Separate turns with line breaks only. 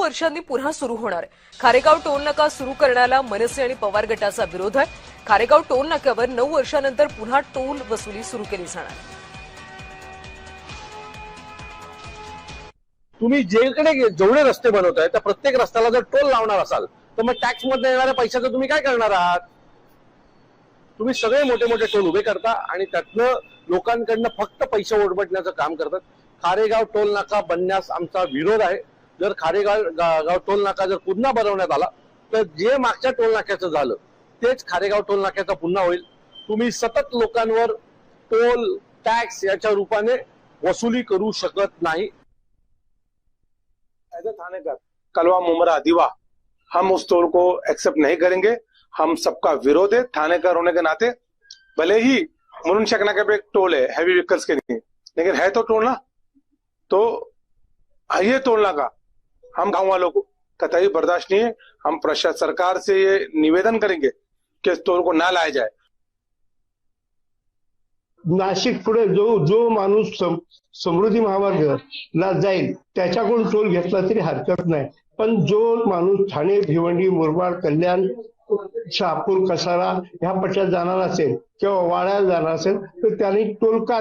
वर्षांनी पुन्हा सुरू होणार आहे। खारेगाव टोल नाका सुरू करण्याला मनसे आणि पवार गटाचा विरोध आहे। खारेगाव टोल नाक्यावर 9 वर्षांनंतर पुन्हा टोल वसुली सुरू केली जाणार।
तुम्ही जेवढे रस्ते बनवताय त्या प्रत्येक रस्त्याला जर टोल लावणार असाल तर मग टॅक्स मध्ये येणाऱ्या पैशाचं तुम्ही काय करणार आहात? तुम्ही सगळे मोठे मोठे टोल उभे करता आणि त्यातनं लोकांकडनं फक्त पैसे ओरबटण्याचं काम करतात। खारेगाव टोल नाका बनण्यास आमचा विरोध आहे। जर खारेगाव टोल नाका जर पुन्हा बनवण्यात आला तर जे मागच्या टोल नाक्याचं झालं तेच खारेगाव टोल नाक्याचा पुन्हा होईल। तुम्ही सतत लोकांवर टोल टॅक्स याच्या रूपाने वसुली करू शकत नाही।
एज ए थानेदार कलवा मुमरा दीवा हम उस टोल को एक्सेप्ट नहीं करेंगे। हम सबका विरोध है थानेदार होने के नाते। भले ही मुरुन शेख नाके पे एक टोल है हैवी व्हीकल्स के लिए, लेकिन है तो टोल ना, तो ये टोल नाका हम गांव वालों को कतई बर्दाश्त नहीं है। हम प्रशासन सरकार से ये निवेदन करेंगे कि इस टोल को ना लाया जाए।
नाशिक पुढे जो माणूस समृद्धी महामार्गाला जाईल त्याच्याकडून टोल घेतला तरी हरकत नाही, पण जो माणूस ठाणे भिवंडी मुरबाड कल्याण शहापूर कसारा ह्या पट्ट्यात जाणार असेल किंवा वाड्याला जाणार असेल तर त्यांनी टोल का द्यावा?